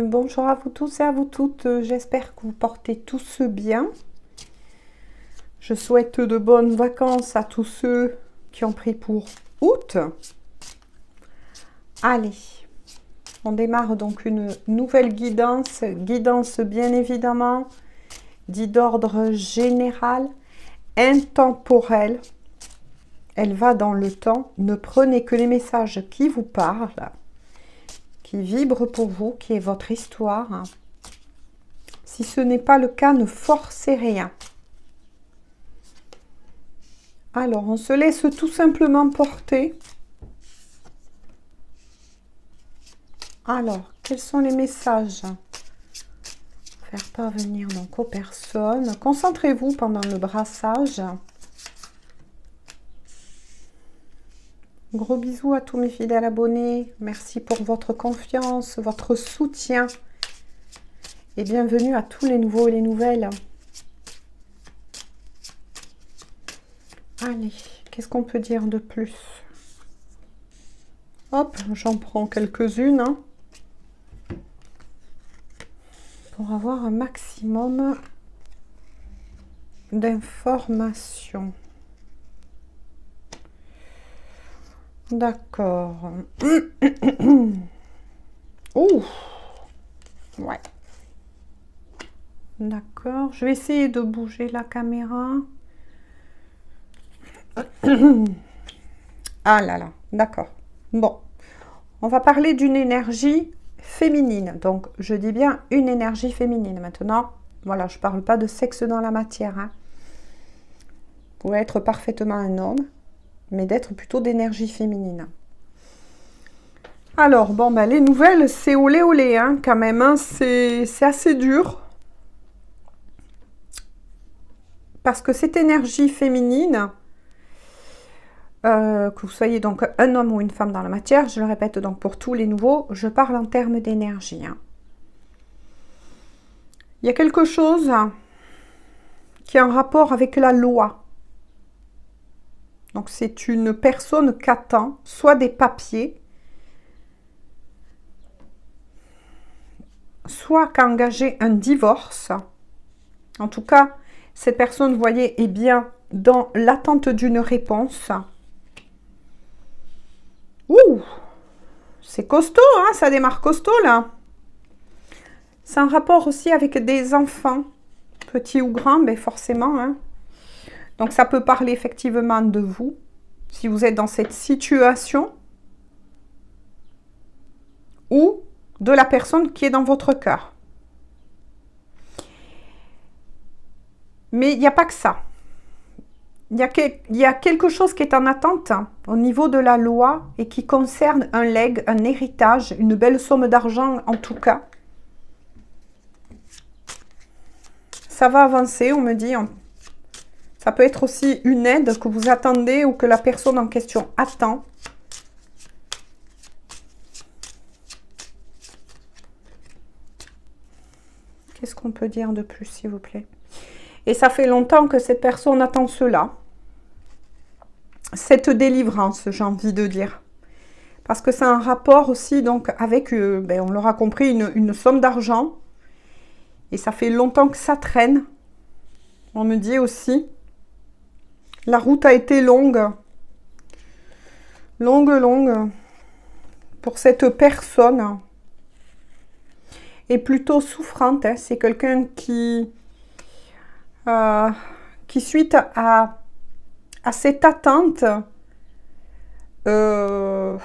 Bonjour à vous tous et à vous toutes, j'espère que vous portez tous bien. Je souhaite de bonnes vacances à tous ceux qui ont pris pour août. Allez, on démarre donc une nouvelle guidance, bien évidemment, dit d'ordre général, intemporel. Elle va dans le temps, ne prenez que les messages qui vous parlent, qui vibre pour vous, qui est votre histoire. Si ce n'est pas le cas, ne forcez rien. Alors, on se laisse tout simplement porter. Alors, quels sont les messages? Faire parvenir donc aux personnes. Concentrez-vous pendant le brassage. Gros bisous à tous mes fidèles abonnés. Merci pour votre confiance, votre soutien. Et bienvenue à tous les nouveaux et les nouvelles. Allez, qu'est-ce qu'on peut dire de plus? Hop, j'en prends quelques-unes. Pour avoir un maximum d'informations. D'accord. Ouh. Ouais. D'accord. Je vais essayer de bouger la caméra. Ah là là. D'accord. Bon. On va parler d'une énergie féminine. Donc, je dis bien une énergie féminine. Maintenant, voilà, je ne parle pas de sexe dans la matière. Hein. Vous pouvez être parfaitement un homme, mais d'être plutôt d'énergie féminine. Alors, bon, ben, les nouvelles, c'est olé olé, hein, quand même. Hein, c'est assez dur. Parce que cette énergie féminine, que vous soyez donc un homme ou une femme dans la matière, je le répète donc pour tous les nouveaux, je parle en termes d'énergie. Hein. Il y a quelque chose qui est en rapport avec la loi. Donc c'est une personne qui attend soit des papiers, soit qui a engagé un divorce. En tout cas, cette personne, vous voyez, est bien dans l'attente d'une réponse. Ouh, c'est costaud, hein, ça démarre costaud là. C'est un rapport aussi avec des enfants, petits ou grands, ben forcément. Hein. Donc ça peut parler effectivement de vous, si vous êtes dans cette situation, ou de la personne qui est dans votre cœur. Mais il n'y a pas que ça. Il y a quelque chose qui est en attente au niveau de la loi et qui concerne un legs, un héritage, une belle somme d'argent en tout cas. Ça va avancer, on me dit. Ça peut être aussi une aide que vous attendez ou que la personne en question attend. Qu'est-ce qu'on peut dire de plus, s'il vous plaît? Et ça fait longtemps que cette personne attend cela. Cette délivrance, j'ai envie de dire. Parce que c'est un rapport aussi donc avec, ben, on l'aura compris, une somme d'argent. Et ça fait longtemps que ça traîne. On me dit aussi. La route a été longue. Longue. Pour cette personne. Et plutôt souffrante. Hein. C'est quelqu'un qui suite à cette attente, a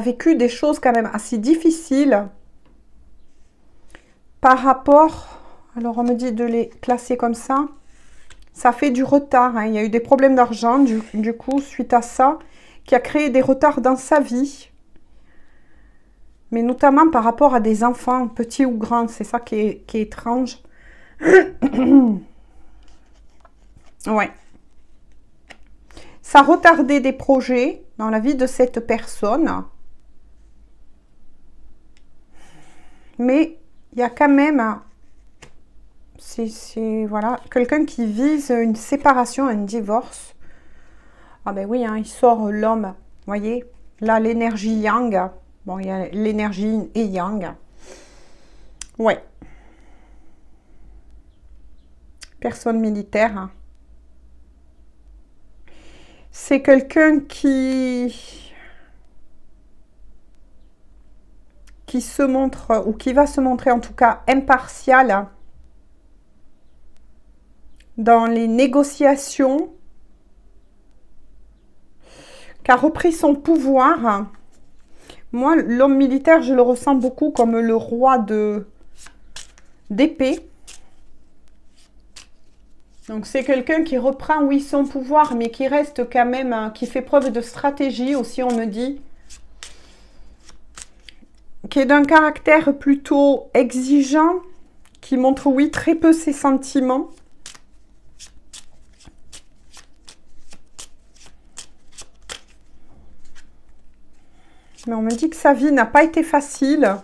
vécu des choses quand même assez difficiles par rapport, alors on me dit de les classer comme ça, ça fait du retard, hein. Il y a eu des problèmes d'argent du coup suite à ça, qui a créé des retards dans sa vie, mais notamment par rapport à des enfants, petits ou grands, c'est ça qui est étrange. Ouais. Ça retardait des projets dans la vie de cette personne. Mais il y a quand même, voilà, quelqu'un qui vise une séparation, un divorce. Ah ben oui, hein, il sort l'homme, vous voyez. Là, l'énergie yang. Bon, il y a l'énergie et yang. Ouais. Personne militaire. C'est quelqu'un qui se montre, ou qui va se montrer en tout cas impartial dans les négociations, qui a repris son pouvoir. Moi, l'homme militaire, je le ressens beaucoup comme le roi d'épée. Donc, c'est quelqu'un qui reprend, oui, son pouvoir, mais qui reste quand même, qui fait preuve de stratégie aussi, on me dit. Qui est d'un caractère plutôt exigeant, qui montre, oui, très peu ses sentiments. Mais on me dit que sa vie n'a pas été facile.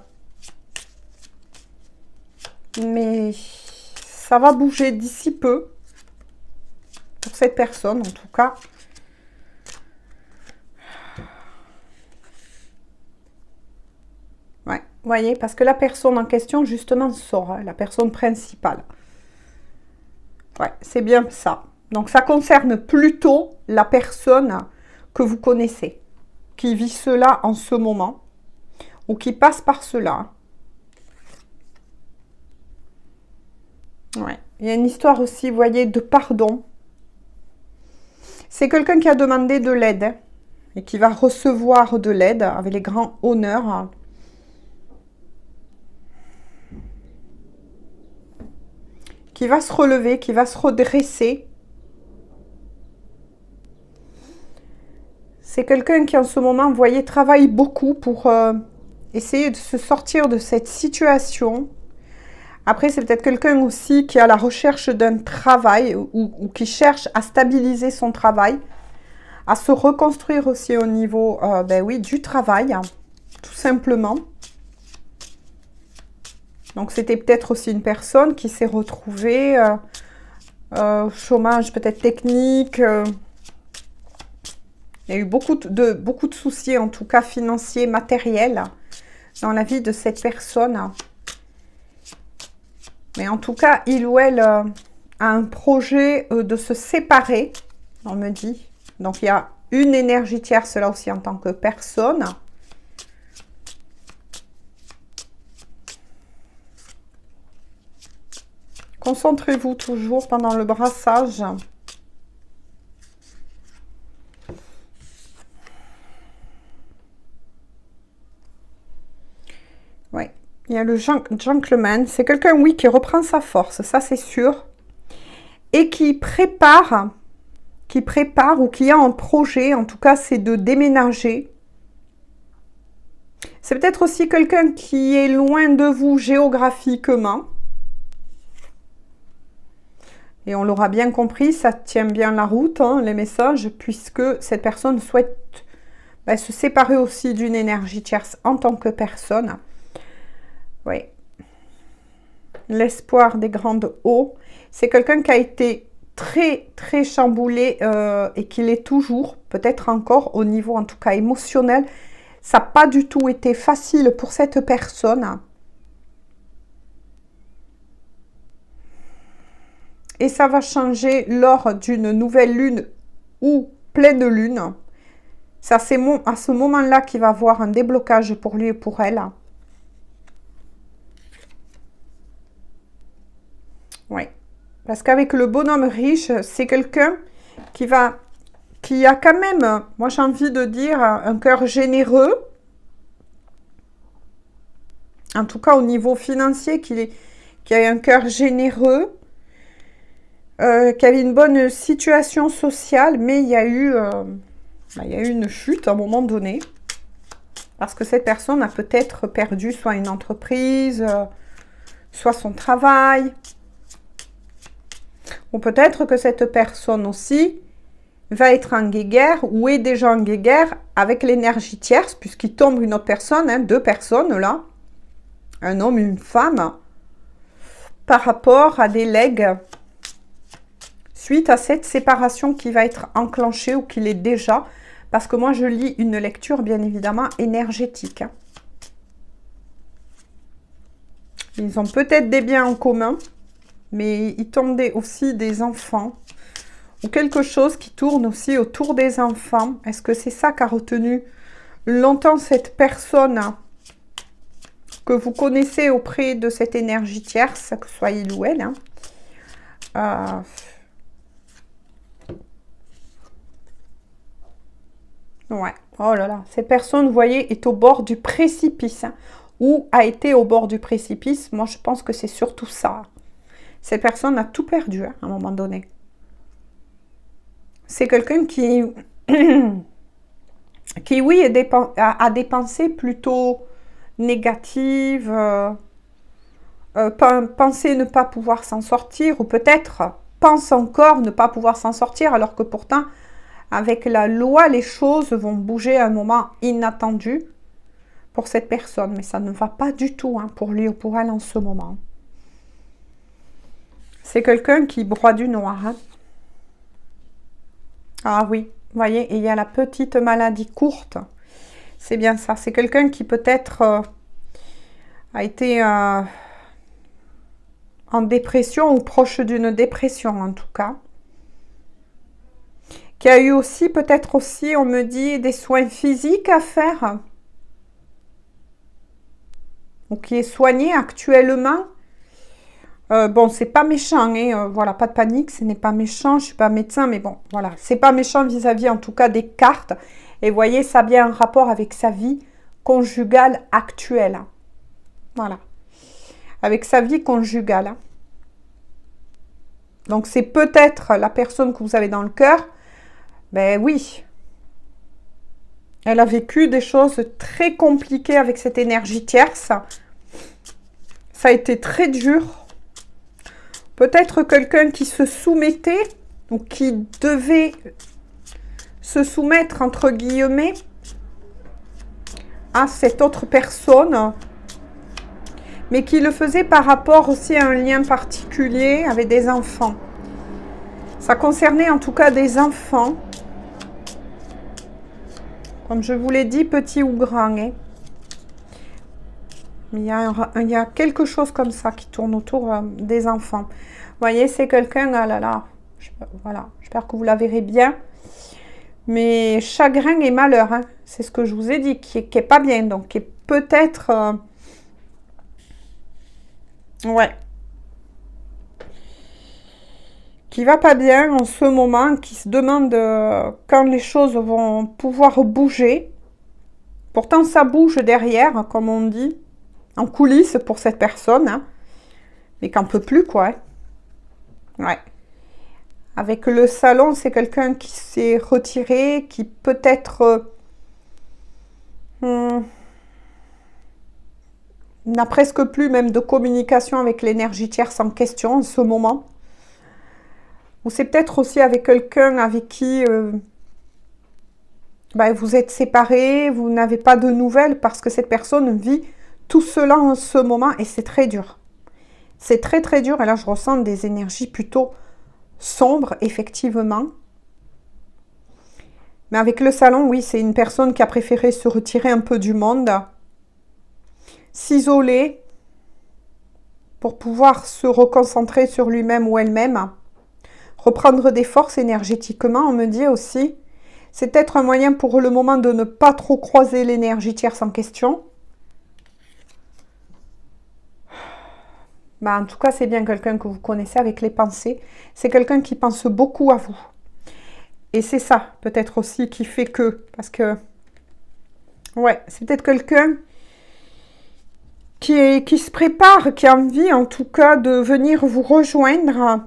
Mais ça va bouger d'ici peu. Pour cette personne, en tout cas. Ouais, vous voyez, parce que la personne en question, justement, sort. Hein, la personne principale. Ouais, c'est bien ça. Donc, ça concerne plutôt la personne que vous connaissez, qui vit cela en ce moment, ou qui passe par cela. Ouais. Il y a une histoire aussi, vous voyez, de pardon. C'est quelqu'un qui a demandé de l'aide, hein, et qui va recevoir de l'aide avec les grands honneurs. Qui va se relever, qui va se redresser. C'est quelqu'un qui en ce moment, vous voyez, travaille beaucoup pour essayer de se sortir de cette situation. Après, c'est peut-être quelqu'un aussi qui est à la recherche d'un travail ou qui cherche à stabiliser son travail, à se reconstruire aussi au niveau ben oui, du travail, tout simplement. Donc, c'était peut-être aussi une personne qui s'est retrouvée au chômage peut-être technique. Il y a eu beaucoup de soucis, en tout cas financiers, matériels, dans la vie de cette personne. Mais en tout cas, il ou elle a un projet de se séparer, on me dit. Donc, il y a une énergie tierce, là aussi, en tant que personne. Concentrez-vous toujours pendant le brassage. Oui, il y a le gentleman. C'est quelqu'un, oui, qui reprend sa force, ça c'est sûr. Et qui prépare ou qui a un projet, en tout cas, c'est de déménager. C'est peut-être aussi quelqu'un qui est loin de vous géographiquement. Et on l'aura bien compris, ça tient bien la route, hein, les messages, puisque cette personne souhaite se séparer aussi d'une énergie tierce en tant que personne. Oui. L'espoir des grandes eaux. C'est quelqu'un qui a été très, très chamboulé et qui l'est toujours, peut-être encore au niveau en tout cas émotionnel. Ça n'a pas du tout été facile pour cette personne. Et ça va changer lors d'une nouvelle lune ou pleine lune. C'est à ce moment-là qu'il va avoir un déblocage pour lui et pour elle. Oui. Parce qu'avec le bonhomme riche, c'est quelqu'un qui a quand même, moi j'ai envie de dire, un cœur généreux. En tout cas au niveau financier, qui a un cœur généreux. Qui avait une bonne situation sociale, mais il y a eu une chute à un moment donné, parce que cette personne a peut-être perdu soit une entreprise, soit son travail, ou peut-être que cette personne aussi va être en guéguerre, ou est déjà en guéguerre avec l'énergie tierce, puisqu'il tombe une autre personne, hein, deux personnes là, un homme, une femme, par rapport à des legs, suite à cette séparation qui va être enclenchée ou qui l'est déjà, parce que moi je lis une lecture bien évidemment énergétique. Ils ont peut-être des biens en commun, mais ils tombent aussi des enfants. Ou quelque chose qui tourne aussi autour des enfants. Est-ce que c'est ça qu'a retenu longtemps cette personne que vous connaissez auprès de cette énergie tierce, que ce soit il ou elle, hein. Ouais, oh là là, cette personne, vous voyez, est au bord du précipice, hein, ou a été au bord du précipice. Moi, je pense que c'est surtout ça. Cette personne a tout perdu, hein, à un moment donné. C'est quelqu'un qui, qui, oui, a des pensées plutôt négatives, penser ne pas pouvoir s'en sortir, ou peut-être pense encore ne pas pouvoir s'en sortir, alors que pourtant, avec la loi, les choses vont bouger à un moment inattendu pour cette personne. Mais ça ne va pas du tout, hein, pour lui ou pour elle en ce moment. C'est quelqu'un qui broie du noir. Hein. Ah oui, vous voyez, et il y a la petite maladie courte. C'est bien ça. C'est quelqu'un qui peut-être a été en dépression ou proche d'une dépression en tout cas. Qui a eu aussi, peut-être aussi, on me dit, des soins physiques à faire. Ou qui est soigné actuellement. Bon, c'est pas méchant, hein, voilà, pas de panique, ce n'est pas méchant, je suis pas médecin, mais bon, voilà, c'est pas méchant vis-à-vis en tout cas des cartes. Et vous voyez, ça a bien un rapport avec sa vie conjugale actuelle. Voilà. Avec sa vie conjugale. Donc, c'est peut-être la personne que vous avez dans le cœur. Ben oui. Elle a vécu des choses très compliquées avec cette énergie tierce. Ça a été très dur. Peut-être quelqu'un qui se soumettait ou qui devait se soumettre, entre guillemets, à cette autre personne, mais qui le faisait par rapport aussi à un lien particulier avec des enfants. Ça concernait en tout cas des enfants, comme je vous l'ai dit, petits ou grands. Hein. Il y a quelque chose comme ça qui tourne autour des enfants. Vous voyez, c'est quelqu'un, ah là là, voilà, j'espère que vous la verrez bien. Mais chagrin et malheur, hein, c'est ce que je vous ai dit, qui est pas bien, donc qui est peut-être... ouais. Qui va pas bien en ce moment, qui se demande quand les choses vont pouvoir bouger. Pourtant, ça bouge derrière, comme on dit, en coulisses pour cette personne, hein, mais qu'en peut plus, quoi. Hein. Ouais. Avec le salon, c'est quelqu'un qui s'est retiré, qui peut-être n'a presque plus même de communication avec l'énergie tierce en question en ce moment. Ou c'est peut-être aussi avec quelqu'un avec qui vous êtes séparés, vous n'avez pas de nouvelles parce que cette personne vit tout cela en ce moment et c'est très dur. C'est très très dur et là je ressens des énergies plutôt sombres, effectivement. Mais avec le salon, oui, c'est une personne qui a préféré se retirer un peu du monde, s'isoler pour pouvoir se reconcentrer sur lui-même ou elle-même, reprendre des forces énergétiquement, on me dit aussi. C'est peut-être un moyen pour le moment de ne pas trop croiser l'énergie tierce en question. En tout cas, c'est bien quelqu'un que vous connaissez avec les pensées. C'est quelqu'un qui pense beaucoup à vous. Et c'est ça, peut-être aussi, qui fait que... Parce que... Ouais, c'est peut-être quelqu'un qui se prépare, qui a envie, en tout cas, de venir vous rejoindre.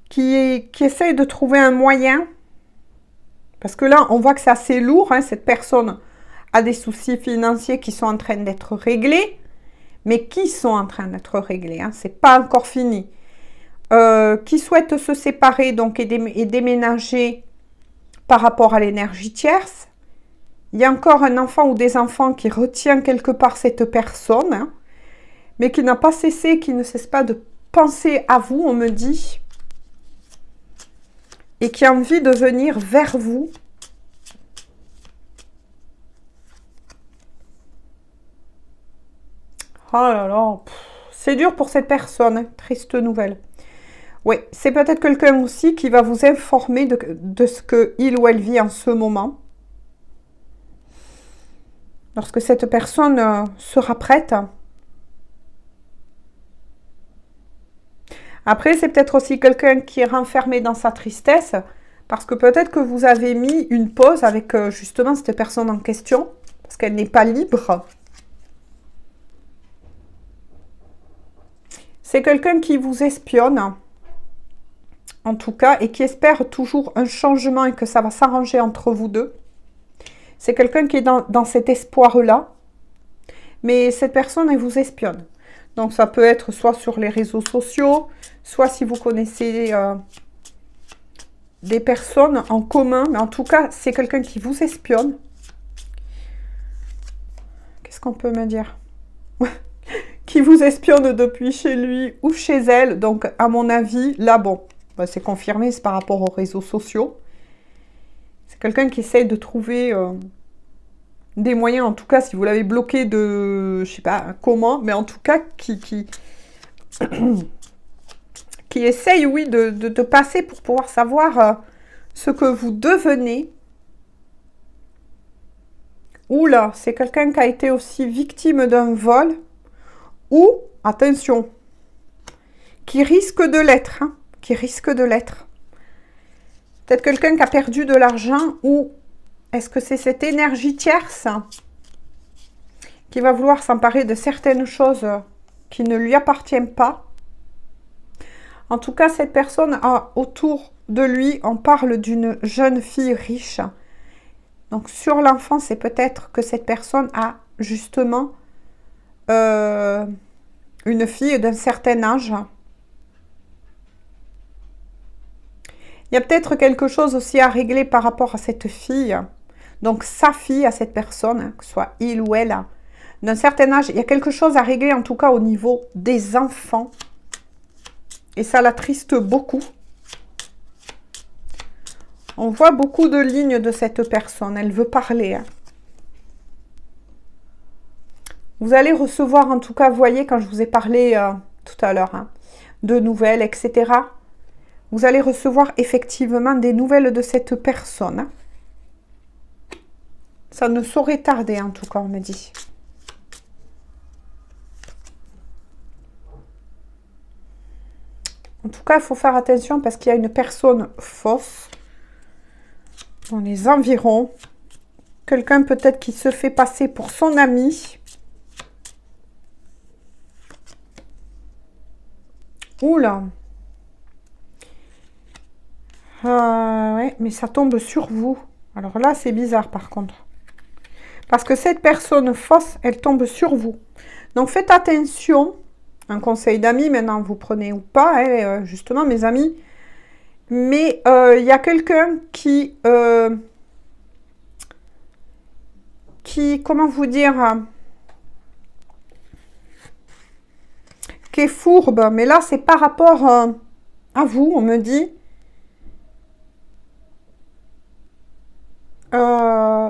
Qui essaye de trouver un moyen. Parce que là, on voit que c'est assez lourd. Hein, cette personne a des soucis financiers qui sont en train d'être réglés. Mais qui sont en train d'être réglés. Hein, c'est pas encore fini. Qui souhaitent se séparer donc et déménager par rapport à l'énergie tierce. Il y a encore un enfant ou des enfants qui retient quelque part cette personne, hein, mais qui n'a pas cessé, qui ne cesse pas de penser à vous, on me dit, et qui a envie de venir vers vous. Oh là là, c'est dur pour cette personne, hein. Triste nouvelle. Oui, c'est peut-être quelqu'un aussi qui va vous informer de ce qu'il ou elle vit en ce moment. Lorsque cette personne sera prête. Après, c'est peut-être aussi quelqu'un qui est renfermé dans sa tristesse, parce que peut-être que vous avez mis une pause avec justement cette personne en question, parce qu'elle n'est pas libre. C'est quelqu'un qui vous espionne, en tout cas, et qui espère toujours un changement et que ça va s'arranger entre vous deux. C'est quelqu'un qui est dans cet espoir-là, mais cette personne, elle vous espionne. Donc, ça peut être soit sur les réseaux sociaux, soit si vous connaissez des personnes en commun, mais en tout cas, c'est quelqu'un qui vous espionne. Qu'est-ce qu'on peut me dire? Qui vous espionne depuis chez lui ou chez elle. Donc, à mon avis, là, bon, bah, c'est confirmé, c'est par rapport aux réseaux sociaux. C'est quelqu'un qui essaye de trouver des moyens, en tout cas, si vous l'avez bloqué de, je sais pas comment, mais en tout cas, qui essaye, oui, de passer pour pouvoir savoir ce que vous devenez. Oula, c'est quelqu'un qui a été aussi victime d'un vol ou, attention, qui risque de l'être, hein, qui risque de l'être. Peut-être quelqu'un qui a perdu de l'argent ou est-ce que c'est cette énergie tierce qui va vouloir s'emparer de certaines choses qui ne lui appartiennent pas? En tout cas, cette personne a autour de lui, on parle d'une jeune fille riche. Donc, sur l'enfant, c'est peut-être que cette personne a justement une fille d'un certain âge. Il y a peut-être quelque chose aussi à régler par rapport à cette fille. Donc, sa fille à cette personne, que ce soit il ou elle, d'un certain âge. Il y a quelque chose à régler, en tout cas, au niveau des enfants. Et ça l'attriste beaucoup. On voit beaucoup de lignes de cette personne. Elle veut parler. Hein. Vous allez recevoir, en tout cas, vous voyez, quand je vous ai parlé tout à l'heure, hein, de nouvelles, etc. Vous allez recevoir effectivement des nouvelles de cette personne. Hein. Ça ne saurait tarder, en tout cas, on me dit. En tout cas, il faut faire attention parce qu'il y a une personne fausse dans les environs. Quelqu'un peut-être qui se fait passer pour son ami. Oula. Ouais, mais ça tombe sur vous. Alors là, c'est bizarre par contre. Parce que cette personne fausse, elle tombe sur vous. Donc faites attention. Un conseil d'amis, maintenant vous prenez ou pas, hein, justement mes amis. Mais il y a quelqu'un qui, comment vous dire, qui est fourbe. Mais là, c'est par rapport à vous, on me dit.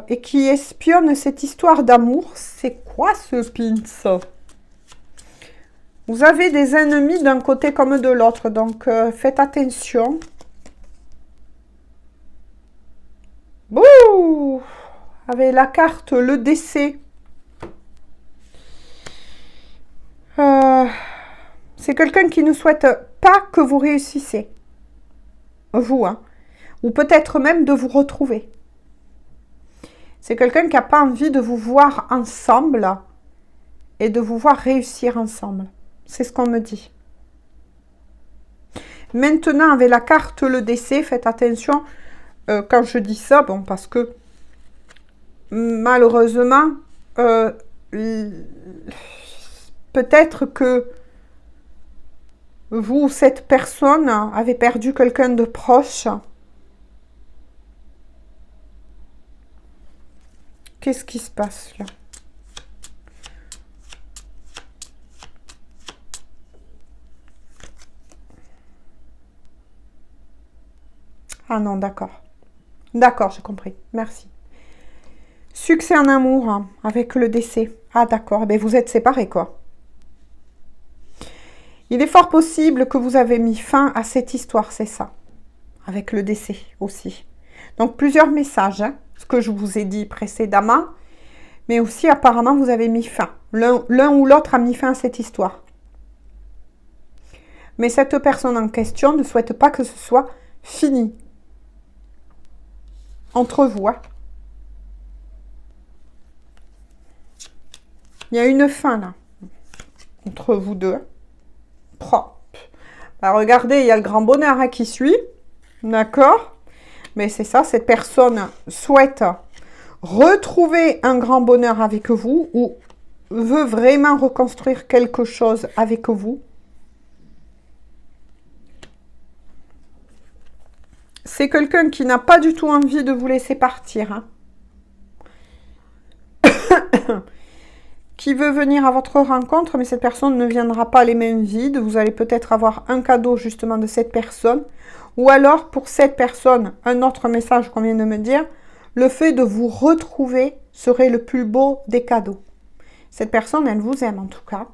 Et qui espionne cette histoire d'amour. C'est quoi ce pins? Vous avez des ennemis d'un côté comme de l'autre, donc faites attention. Bouh! Avec la carte le décès. C'est quelqu'un qui ne souhaite pas que vous réussissiez. Vous, hein. Ou peut-être même de vous retrouver. C'est quelqu'un qui n'a pas envie de vous voir ensemble et de vous voir réussir ensemble. C'est ce qu'on me dit. Maintenant, avec la carte le décès, faites attention quand je dis ça, bon, parce que malheureusement, peut-être que vous, cette personne, avez perdu quelqu'un de proche. Qu'est-ce qui se passe là? Ah non, d'accord. D'accord, j'ai compris. Merci. Succès en amour hein, avec le décès. Ah d'accord, ben vous êtes séparés quoi. Il est fort possible que vous avez mis fin à cette histoire, c'est ça. Avec le décès aussi. Donc, plusieurs messages, hein, ce que je vous ai dit précédemment. Mais aussi, apparemment, vous avez mis fin. L'un ou l'autre a mis fin à cette histoire. Mais cette personne en question ne souhaite pas que ce soit fini. Entre vous, hein. Il y a une fin, là. Entre vous deux. Propre. Bah, regardez, il y a le grand bonheur hein, qui suit. D'accord? Mais c'est ça, cette personne souhaite retrouver un grand bonheur avec vous ou veut vraiment reconstruire quelque chose avec vous. C'est quelqu'un qui n'a pas du tout envie de vous laisser partir. Hein. Qui veut venir à votre rencontre, mais cette personne ne viendra pas les mains vides. Vous allez peut-être avoir un cadeau justement de cette personne. Ou alors, pour cette personne, un autre message qu'on vient de me dire, le fait de vous retrouver serait le plus beau des cadeaux. Cette personne, elle vous aime en tout cas.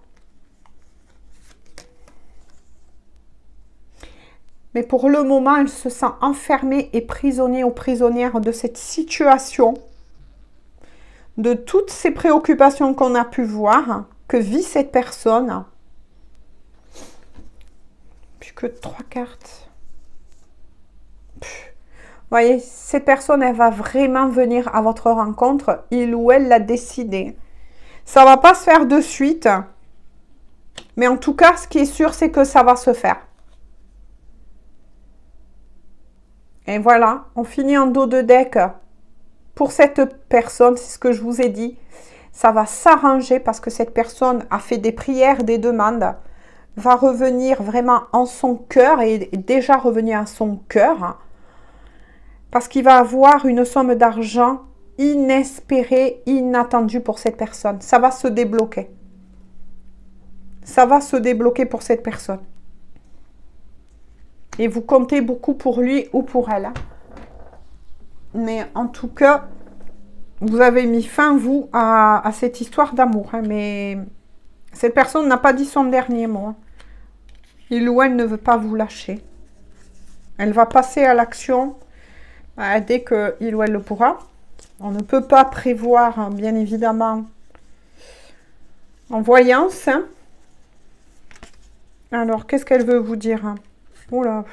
Mais pour le moment, elle se sent enfermée et prisonnière ou prisonnière de cette situation, de toutes ces préoccupations qu'on a pu voir, que vit cette personne. Plus que 3 cartes. Vous voyez, cette personne, elle va vraiment venir à votre rencontre, il ou elle l'a décidé. Ça ne va pas se faire de suite, mais en tout cas, ce qui est sûr, c'est que ça va se faire. Et voilà, on finit en dos de deck. Pour cette personne, c'est ce que je vous ai dit, ça va s'arranger parce que cette personne a fait des prières, des demandes, va revenir vraiment en son cœur et déjà revenir à son cœur parce qu'il va avoir une somme d'argent inespérée, inattendue pour cette personne. Ça va se débloquer. Ça va se débloquer pour cette personne. Et vous comptez beaucoup pour lui ou pour elle. Mais en tout cas, vous avez mis fin, vous, à cette histoire d'amour. Hein, mais cette personne n'a pas dit son dernier mot. Il ou elle ne veut pas vous lâcher. Elle va passer à l'action dès qu'il ou elle le pourra. On ne peut pas prévoir, hein, bien évidemment, en voyance. Hein. Alors, qu'est-ce qu'elle veut vous dire hein? Oula,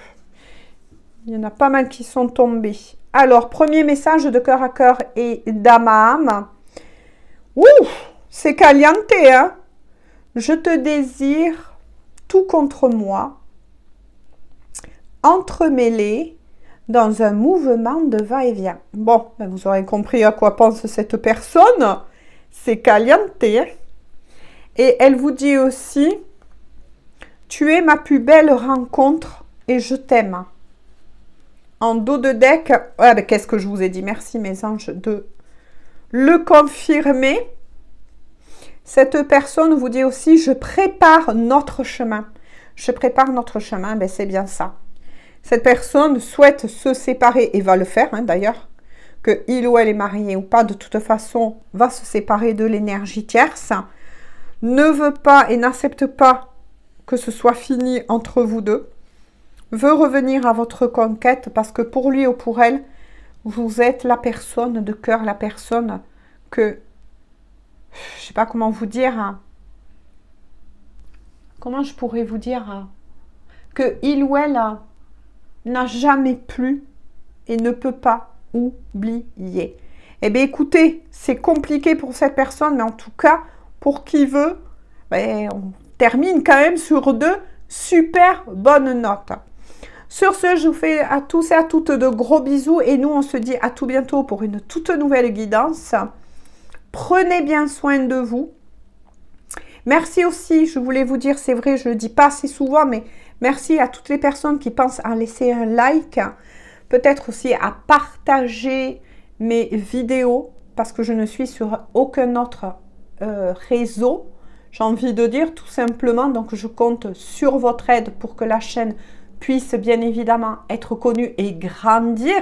il y en a pas mal qui sont tombés. Alors, premier message de cœur à cœur et d'âme à âme. Ouh, c'est caliente, hein? Je te désire tout contre moi, entremêlé dans un mouvement de va-et-vient. Bon, ben vous aurez compris à quoi pense cette personne. C'est caliente. Hein? Et elle vous dit aussi, tu es ma plus belle rencontre et je t'aime. En dos de deck, ah ben, qu'est-ce que je vous ai dit? Merci mes anges de le confirmer. Cette personne vous dit aussi, je prépare notre chemin. Je prépare notre chemin, ben c'est bien ça. Cette personne souhaite se séparer et va le faire hein, d'ailleurs. Que il ou elle est marié ou pas, de toute façon, va se séparer de l'énergie tierce. Ne veut pas et n'accepte pas que ce soit fini entre vous deux. Veut revenir à votre conquête parce que pour lui ou pour elle, vous êtes la personne de cœur, la personne que, je ne sais pas comment vous dire, hein, comment je pourrais vous dire, hein, que il ou elle n'a jamais plu et ne peut pas oublier. Eh bien écoutez, c'est compliqué pour cette personne, mais en tout cas, pour qui veut, ben, on termine quand même sur 2 super bonnes notes. Sur ce, je vous fais à tous et à toutes de gros bisous et nous, on se dit à tout bientôt pour une toute nouvelle guidance. Prenez bien soin de vous. Merci aussi, je voulais vous dire, c'est vrai, je ne le dis pas assez souvent, mais merci à toutes les personnes qui pensent à laisser un like, peut-être aussi à partager mes vidéos parce que je ne suis sur aucun autre réseau. J'ai envie de dire tout simplement, donc je compte sur votre aide pour que la chaîne puisse bien évidemment être connue et grandir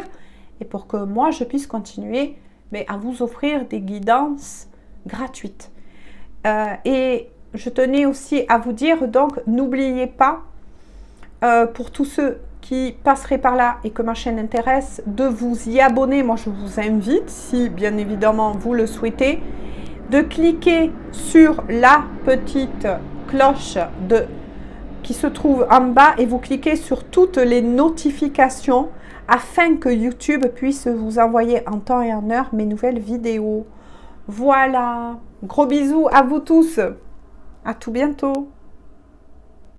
et pour que moi je puisse continuer mais à vous offrir des guidances gratuites. Et je tenais aussi à vous dire, donc, n'oubliez pas, pour tous ceux qui passeraient par là et que ma chaîne intéresse, de vous y abonner. Moi, je vous invite, si bien évidemment vous le souhaitez, de cliquer sur la petite cloche qui se trouve en bas et vous cliquez sur toutes les notifications afin que YouTube puisse vous envoyer en temps et en heure mes nouvelles vidéos. Voilà, gros bisous à vous tous, à tout bientôt.